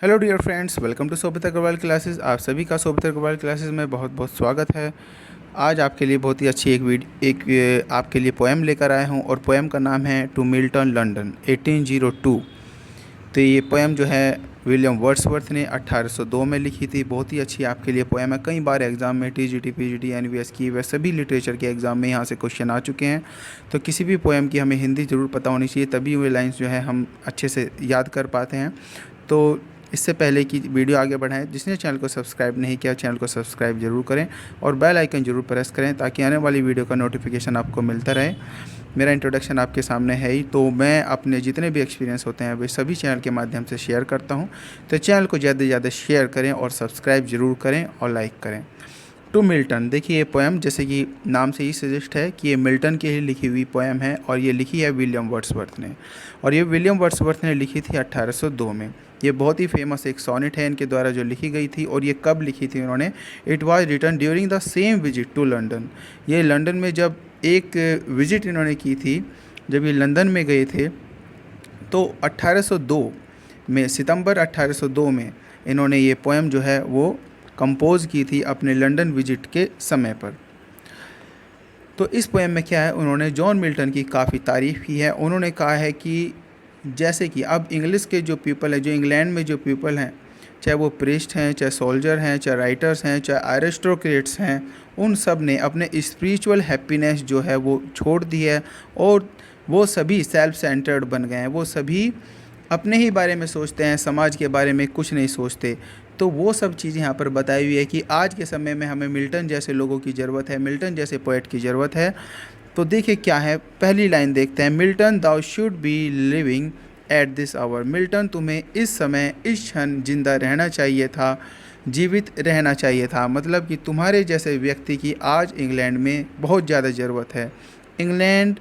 Hello dear friends, welcome to Sobhit Agarwal classes. आप सभी का सोभित अग्रवाल क्लासेस में बहुत बहुत स्वागत है। आज आपके लिए बहुत ही अच्छी आपके लिए पोएम लेकर आया हूँ और पोएम का नाम है टू मिल्टन लंदन 1802। तो ये पोएम जो है विलियम वर्ड्सवर्थ ने 1802 में लिखी थी। बहुत ही अच्छी आपके लिए पोएम है। कई बार एग्ज़ाम में टीजीटी, पीजीटी, एनवीएस की व सभी लिटरेचर के एग्ज़ाम में यहाँ से क्वेश्चन आ चुके हैं। तो किसी भी पोएम की हमें हिंदी ज़रूर पता होनी चाहिए, तभी वे लाइन्स जो है हम अच्छे से याद कर पाते हैं। तो इससे पहले कि वीडियो आगे बढ़ाएं, जिसने चैनल को सब्सक्राइब नहीं किया चैनल को सब्सक्राइब जरूर करें और बेल आइकन जरूर प्रेस करें ताकि आने वाली वीडियो का नोटिफिकेशन आपको मिलता रहे। मेरा इंट्रोडक्शन आपके सामने है ही, तो मैं अपने जितने भी एक्सपीरियंस होते हैं वे सभी चैनल के माध्यम से शेयर करता हूं। तो चैनल को ज़्यादा से ज़्यादा शेयर करें और सब्सक्राइब जरूर करें और लाइक करें। टू मिल्टन, देखिए ये पोएम जैसे कि नाम से ही सजेस्ट है कि ये मिल्टन के ही लिखी हुई पोएम है और ये लिखी है विलियम वर्ड्सवर्थ ने। और ये विलियम वर्ड्सवर्थ ने लिखी थी 1802 में। ये बहुत ही फेमस एक सोनेट है इनके द्वारा जो लिखी गई थी। और ये कब लिखी थी उन्होंने? It was written during the same visit to London. ये लंदन में जब एक विजिट इन्होंने की थी, जब ये लंदन में गए थे, तो 1802 में, सितंबर 1802 में इन्होंने ये पोएम जो है वो कंपोज़ की थी अपने लंदन विजिट के समय पर। तो इस पोएम में क्या है, उन्होंने जॉन मिल्टन की काफ़ी तारीफ़ की है। उन्होंने कहा है कि जैसे कि अब इंग्लिश के जो पीपल हैं, जो इंग्लैंड में जो पीपल हैं, चाहे वो प्रीस्ट हैं, चाहे सोल्जर हैं, चाहे राइटर्स हैं, चाहे एरिस्टोक्रेट्स हैं, उन सब ने अपने स्पिरिचुअल हैप्पीनेस जो है वो छोड़ दी है और वो सभी सेल्फ सेंटर्ड बन गए हैं। वो सभी अपने ही बारे में सोचते हैं, समाज के बारे में कुछ नहीं सोचते। तो वो सब चीज़ें यहाँ पर बताई हुई है कि आज के समय में हमें मिल्टन जैसे लोगों की ज़रूरत है, मिल्टन जैसे पोएट की ज़रूरत है। तो देखिए क्या है, पहली लाइन देखते हैं। Milton thou should be living at this hour. Milton, तुम्हें इस समय, इस क्षण जिंदा रहना चाहिए था, जीवित रहना चाहिए था। मतलब कि तुम्हारे जैसे व्यक्ति की आज इंग्लैंड में बहुत ज़्यादा ज़रूरत है। England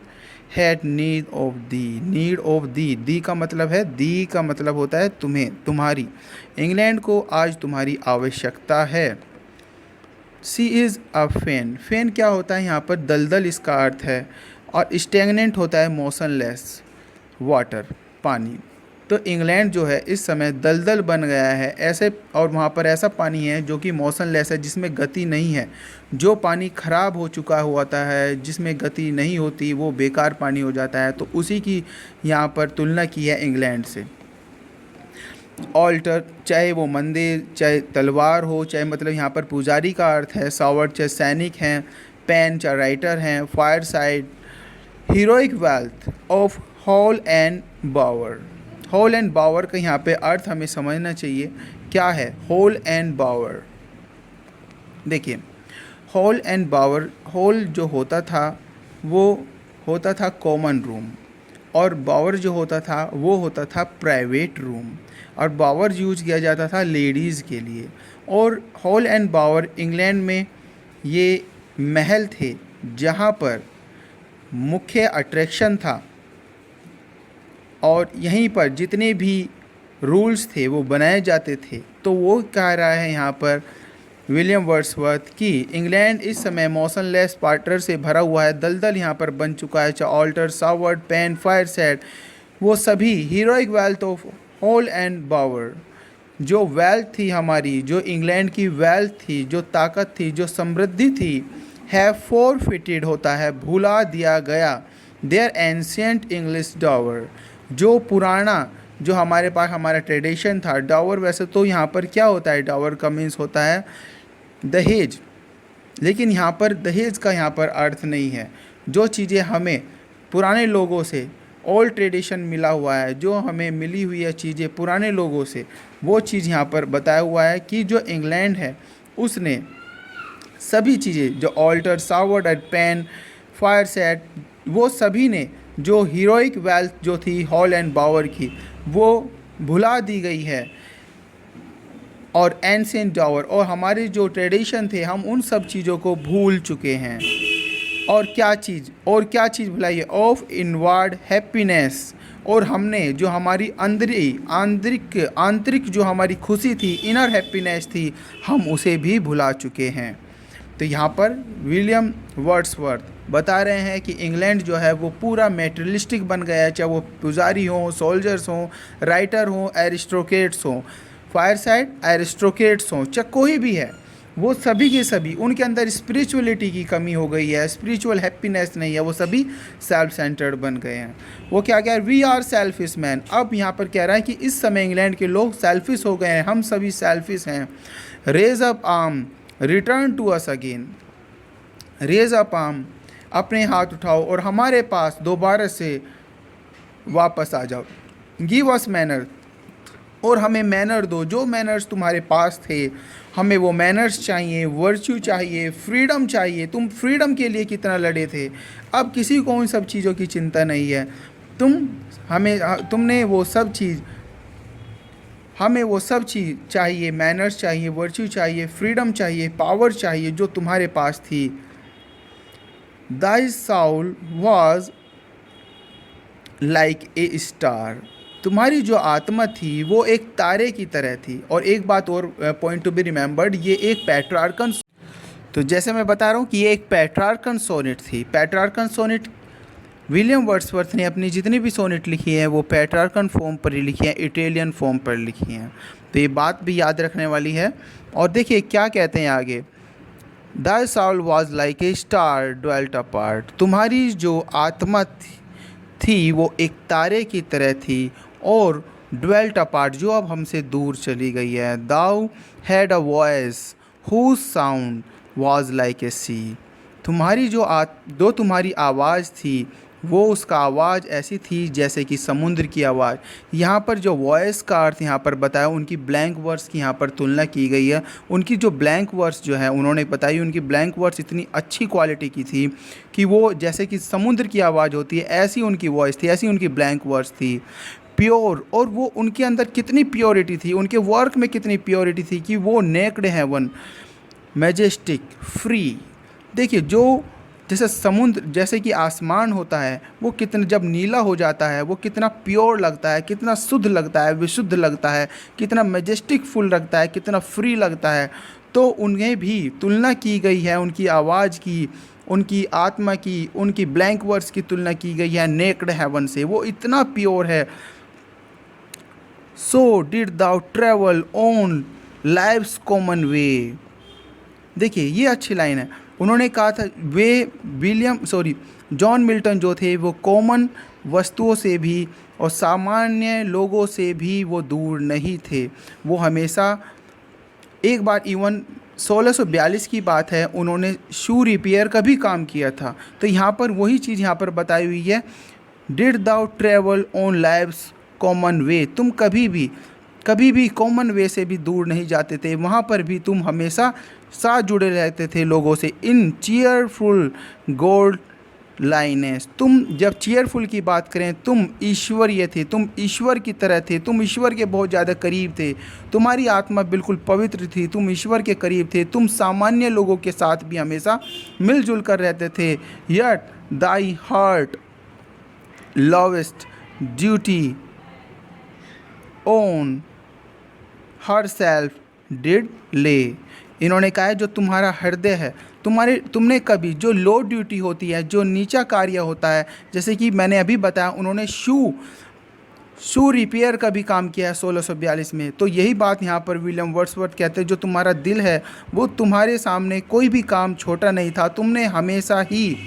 had need of thee. Need of thee, thee का मतलब है, दी का मतलब होता है तुम्हें, तुम्हारी। इंग्लैंड को आज तुम्हारी आवश्यकता है। सी इज़ अ फेन। फेन क्या होता है यहाँ पर? दलदल इसका अर्थ है। और स्टेगनेंट होता है मोशनलेस, वाटर, पानी। तो इंग्लैंड जो है इस समय दलदल बन गया है ऐसे, और वहाँ पर ऐसा पानी है जो कि मोशनलेस है, जिसमें गति नहीं है। जो पानी खराब हो चुका होता है, जिसमें गति नहीं होती, वो बेकार पानी हो जाता है। तो उसी की यहाँ पर तुलना की है इंग्लैंड से। ऑल्टर, चाहे वो मंदिर, चाहे तलवार हो, चाहे मतलब यहाँ पर पुजारी का अर्थ है। सावर्ड, चाहे सैनिक हैं। पेन, चाहे राइटर हैं। Fireside, heroic wealth of hall and bower. Hall and bower का यहाँ पे अर्थ हमें समझना चाहिए क्या है। हॉल एंड बावर, देखिए हॉल एंड बावर, हॉल जो होता था वो होता था कॉमन रूम, और बावर जो होता था वो होता था प्राइवेट रूम। और बावर यूज किया जाता था लेडीज़ के लिए। और हॉल एंड बावर इंग्लैंड में ये महल थे जहाँ पर मुख्य अट्रैक्शन था, और यहीं पर जितने भी रूल्स थे वो बनाए जाते थे। तो वो कह रहा है यहाँ पर विलियम वर्ड्सवर्थ कि इंग्लैंड इस समय मोशनलेस वाटर से भरा हुआ है, दलदल यहाँ पर बन चुका है। चाहे altar, sword, pen, fireside, वो सभी heroic wealth of hall and bower, जो वेल्थ थी हमारी, जो इंग्लैंड की वेल्थ थी, जो ताकत थी, जो समृद्धि थी, है फॉरफिटेड होता है, भुला दिया गया। देयर एंशियंट इंग्लिश डावर, जो पुराना, जो हमारे पास हमारा ट्रेडिशन था। डावर वैसे तो यहाँ पर क्या होता है, डावर का मीन्स होता है दहेज, लेकिन यहाँ पर दहेज का यहाँ पर अर्थ नहीं है। जो चीज़ें हमें पुराने लोगों से, ओल्ड ट्रेडिशन मिला हुआ है, जो हमें मिली हुई है चीज़ें पुराने लोगों से, वो चीज़ यहाँ पर बताया हुआ है कि जो इंग्लैंड है उसने सभी चीज़ें, जो altar, sword and pen, fireside, वो सभी ने जो हीरोइक वेल्थ जो थी हॉल एंड बावर की, वो भुला दी गई है। और एंशिएंट डावर, और हमारे जो ट्रेडिशन थे, हम उन सब चीज़ों को भूल चुके हैं। और क्या चीज़ भुलाई है? Of inward happiness. और हमने जो हमारी आंतरिक जो हमारी खुशी थी, इनर हैप्पीनेस थी, हम उसे भी भुला चुके हैं। तो यहाँ पर विलियम वर्ड्सवर्थ बता रहे हैं कि इंग्लैंड जो है वो पूरा मेटेरियलिस्टिक बन गया है, चाहे वो पुजारी हों, सोल्जर्स हों, राइटर हों, एरिस्टोक्रेट्स हों। फायरसाइड एरिस्टोक्रेट्स हों, चाहे कोई भी है, वो सभी के सभी उनके अंदर स्पिरिचुअलिटी की कमी हो गई है, स्पिरिचुअल हैप्पीनेस नहीं है, वो सभी सेल्फ सेंटर्ड बन गए हैं। वो क्या कह रहा है, वी आर सेल्फिश मैन। अब यहाँ पर कह रहा है कि इस समय इंग्लैंड के लोग सेल्फिश हो गए हैं, हम सभी सेल्फिश हैं। Raise up arm return to us again. Raise up arm, अपने हाथ उठाओ और हमारे पास दोबारा से वापस आ जाओ। गिव अस मैनर, और हमें मैनर दो, जो मैनर्स तुम्हारे पास थे हमें वो मैनर्स चाहिए, वर्च्यू चाहिए, फ्रीडम चाहिए। तुम फ्रीडम के लिए कितना लड़े थे, अब किसी को उन सब चीज़ों की चिंता नहीं है। तुमने वो सब चीज़, हमें वो सब चीज़ चाहिए, मैनर्स चाहिए, वर्च्यू चाहिए, फ्रीडम चाहिए, पावर चाहिए जो तुम्हारे पास थी। Thy soul was like a star, तुम्हारी जो आत्मा थी वो एक तारे की तरह थी। और एक बात और पॉइंट टू बी रिमेंबर्ड, ये एक पेट्रार्कन, तो जैसे मैं बता रहा हूँ कि ये एक पेट्रार्कन सोनेट थी। पेट्रार्कन सोनेट विलियम वर्ड्सवर्थ ने अपनी जितनी भी सोनेट लिखी हैं वो पेट्रार्कन फॉर्म पर ही लिखी हैं, इटालियन फॉर्म पर लिखी हैं। तो ये बात भी याद रखने वाली है। और देखिए क्या कहते हैं आगे, the Saul was like a star dwelt apart, तुम्हारी जो आत्मा थी वो एक तारे की तरह थी और ड्वेल्ट अपार्ट, जो अब हमसे दूर चली गई है। Thou had a voice whose sound was like a sea, तुम्हारी जो तुम्हारी आवाज़ थी वो उसका आवाज़ ऐसी थी जैसे कि समुद्र की आवाज़। यहाँ पर जो वॉइस का अर्थ यहाँ पर बताया, उनकी ब्लैंक वर्ड्स की यहाँ पर तुलना की गई है। उनकी जो ब्लैंक वर्ड्स जो है उन्होंने बताई, उनकी ब्लैंक वर्ड्स इतनी अच्छी क्वालिटी की थी कि वो जैसे कि समुद्र की आवाज़ होती है ऐसी उनकी वॉइस थी, ऐसी उनकी ब्लैंक वर्ड्स थी। प्योर, और वो उनके अंदर कितनी प्योरिटी थी, उनके वर्क में कितनी प्योरिटी थी कि वो नेक्ड हेवन, मैजेस्टिक, फ्री। देखिए जो जैसे समुद्र, जैसे कि आसमान होता है वो कितना जब नीला हो जाता है वो कितना प्योर लगता है, कितना शुद्ध लगता है, विशुद्ध लगता है, कितना मैजेस्टिक फुल लगता है, कितना फ्री लगता है। तो उन्हें भी तुलना की गई है, उनकी आवाज़ की, उनकी आत्मा की, उनकी ब्लैंक वर्ड्स की तुलना की गई है नेक्ड हेवन से, वो इतना प्योर है। So did thou travel on life's common way. देखिए ये अच्छी लाइन है, उन्होंने कहा था जॉन मिल्टन जो थे वो कॉमन वस्तुओं से भी और सामान्य लोगों से भी वो दूर नहीं थे। वो हमेशा, एक बार इवन 1642 की बात है, उन्होंने शू रिपेयर का भी काम किया था। तो यहाँ पर वही चीज़ यहाँ पर बताई हुई है, did thou travel on life's common way, तुम कभी भी कॉमन वे से भी दूर नहीं जाते थे, वहाँ पर भी तुम हमेशा साथ जुड़े रहते थे लोगों से। इन चीयरफुल गोल्ड लाइनेस, तुम जब चीयरफुल की बात करें, तुम ईश्वरीय थे, तुम ईश्वर की तरह थे, तुम ईश्वर के बहुत ज़्यादा करीब थे, तुम्हारी आत्मा बिल्कुल पवित्र थी, तुम ईश्वर के करीब थे, तुम सामान्य लोगों के साथ भी हमेशा मिलजुल कर रहते थे। Yet thy heart lowest duty own her self did ले, इन्होंने कहा है जो तुम्हारा हृदय है, तुमने कभी जो लो ड्यूटी होती है, जो नीचा कार्य होता है, जैसे कि मैंने अभी बताया उन्होंने शू रिपेयर का भी काम किया है 1642 में। तो यही बात यहाँ पर विलियम वर्ड्सवर्थ कहते हैं, जो तुम्हारा दिल है वो तुम्हारे सामने कोई भी काम छोटा नहीं था, तुमने हमेशा ही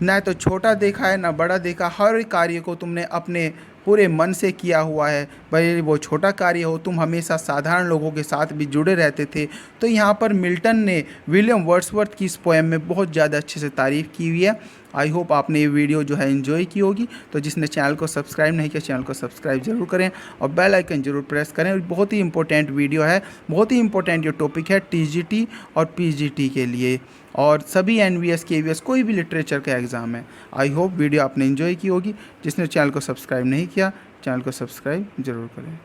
ना तो छोटा देखा है ना बड़ा देखा, हर कार्य को तुमने अपने पूरे मन से किया हुआ है, भले वो छोटा कार्य हो, तुम हमेशा साधारण लोगों के साथ भी जुड़े रहते थे। तो यहाँ पर मिल्टन ने विलियम वर्ड्सवर्थ की इस पोएम में बहुत ज़्यादा अच्छे से तारीफ़ की हुई है। आई होप आपने ये वीडियो जो है एंजॉय की होगी। तो जिसने चैनल को सब्सक्राइब नहीं किया, चैनल को सब्सक्राइब जरूर करें और बेल आइकन जरूर प्रेस करें। और बहुत ही इंपॉर्टेंट वीडियो है, बहुत ही इंपॉर्टेंट ये टॉपिक है TGT और PGT के लिए और सभी NVS KVS कोई भी लिटरेचर का एग्ज़ाम है। आई होप वीडियो आपने एंजॉय की होगी। जिसने चैनल को सब्सक्राइब नहीं किया, चैनल को सब्सक्राइब जरूर करें।